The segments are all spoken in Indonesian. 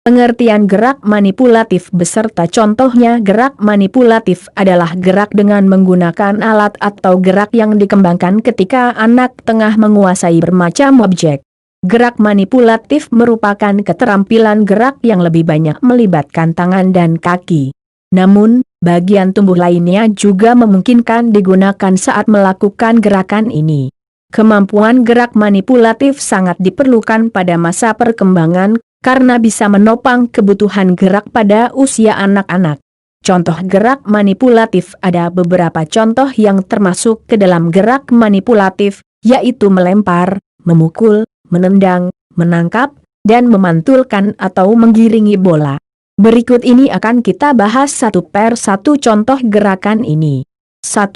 Pengertian gerak manipulatif beserta contohnya. Gerak manipulatif adalah gerak dengan menggunakan alat atau gerak yang dikembangkan ketika anak tengah menguasai bermacam objek. Gerak manipulatif merupakan keterampilan gerak yang lebih banyak melibatkan tangan dan kaki. Namun, bagian tubuh lainnya juga memungkinkan digunakan saat melakukan gerakan ini. Kemampuan gerak manipulatif sangat diperlukan pada masa perkembangan, karena bisa menopang kebutuhan gerak pada usia anak-anak. Contoh gerak manipulatif: ada beberapa contoh yang termasuk ke dalam gerak manipulatif, yaitu melempar, memukul, menendang, menangkap, dan memantulkan atau menggiringi bola. Berikut ini akan kita bahas satu per satu contoh gerakan ini. 1.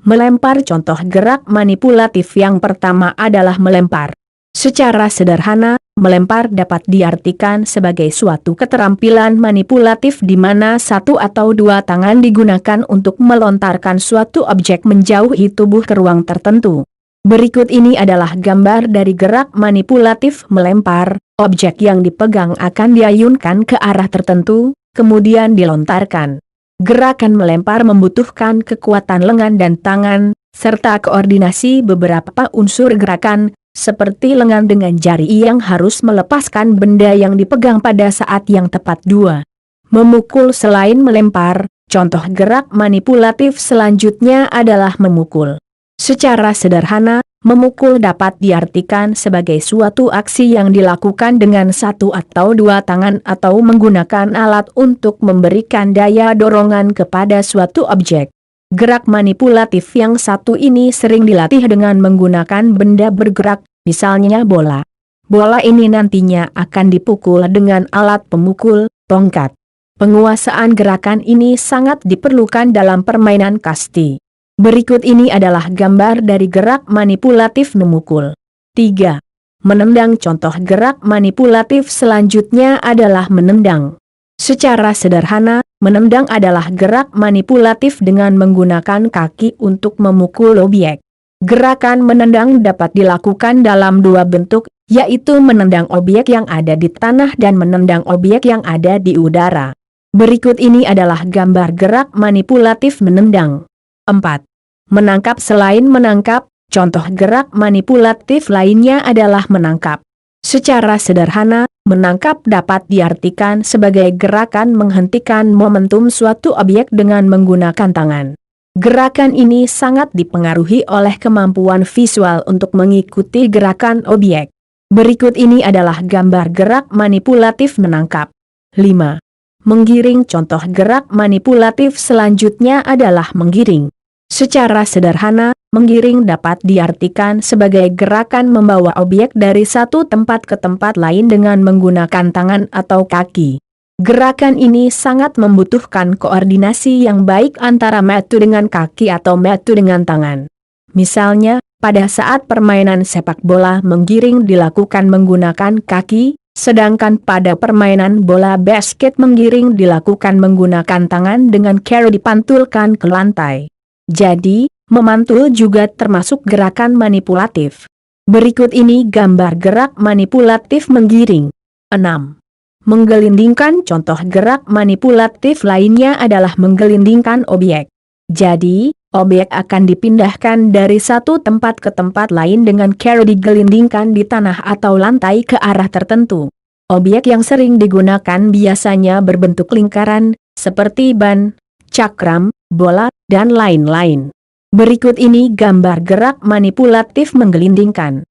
Melempar. Contoh gerak manipulatif yang pertama adalah melempar. Secara sederhana, melempar dapat diartikan sebagai suatu keterampilan manipulatif di mana satu atau dua tangan digunakan untuk melontarkan suatu objek menjauhi tubuh ke ruang tertentu. Berikut ini adalah gambar dari gerak manipulatif melempar. Objek yang dipegang akan diayunkan ke arah tertentu, kemudian dilontarkan. Gerakan melempar membutuhkan kekuatan lengan dan tangan, serta koordinasi beberapa unsur gerakan, seperti lengan dengan jari yang harus melepaskan benda yang dipegang pada saat yang tepat. 2. Memukul. Selain melempar, contoh gerak manipulatif selanjutnya adalah memukul. Secara sederhana, memukul dapat diartikan sebagai suatu aksi yang dilakukan dengan satu atau dua tangan atau menggunakan alat untuk memberikan daya dorongan kepada suatu objek. Gerak manipulatif yang satu ini sering dilatih dengan menggunakan benda bergerak, misalnya bola. Bola ini nantinya akan dipukul dengan alat pemukul, tongkat. Penguasaan gerakan ini sangat diperlukan dalam permainan kasti. Berikut ini adalah gambar dari gerak manipulatif memukul. 3. Menendang. Contoh gerak manipulatif selanjutnya adalah menendang. Secara sederhana, menendang adalah gerak manipulatif dengan menggunakan kaki untuk memukul objek. Gerakan menendang dapat dilakukan dalam dua bentuk, yaitu menendang objek yang ada di tanah dan menendang objek yang ada di udara. Berikut ini adalah gambar gerak manipulatif menendang. 4. Menangkap. Selain menangkap, contoh gerak manipulatif lainnya adalah menangkap. Secara sederhana, menangkap dapat diartikan sebagai gerakan menghentikan momentum suatu objek dengan menggunakan tangan. Gerakan ini sangat dipengaruhi oleh kemampuan visual untuk mengikuti gerakan objek. Berikut ini adalah gambar gerak manipulatif menangkap. 5. Menggiring. Contoh gerak manipulatif selanjutnya adalah menggiring. Secara sederhana, menggiring dapat diartikan sebagai gerakan membawa objek dari satu tempat ke tempat lain dengan menggunakan tangan atau kaki. Gerakan ini sangat membutuhkan koordinasi yang baik antara mata dengan kaki atau mata dengan tangan. Misalnya, pada saat permainan sepak bola menggiring dilakukan menggunakan kaki, sedangkan pada permainan bola basket menggiring dilakukan menggunakan tangan dengan cara dipantulkan ke lantai. Jadi, memantul juga termasuk gerakan manipulatif. Berikut ini gambar gerak manipulatif menggiring. 6. Menggelindingkan. Contoh gerak manipulatif lainnya adalah menggelindingkan objek. Jadi, objek akan dipindahkan dari satu tempat ke tempat lain dengan cara digelindingkan di tanah atau lantai ke arah tertentu. Objek yang sering digunakan biasanya berbentuk lingkaran, seperti ban, cakram, bola, dan lain-lain. Berikut ini gambar gerak manipulatif menggelindingkan.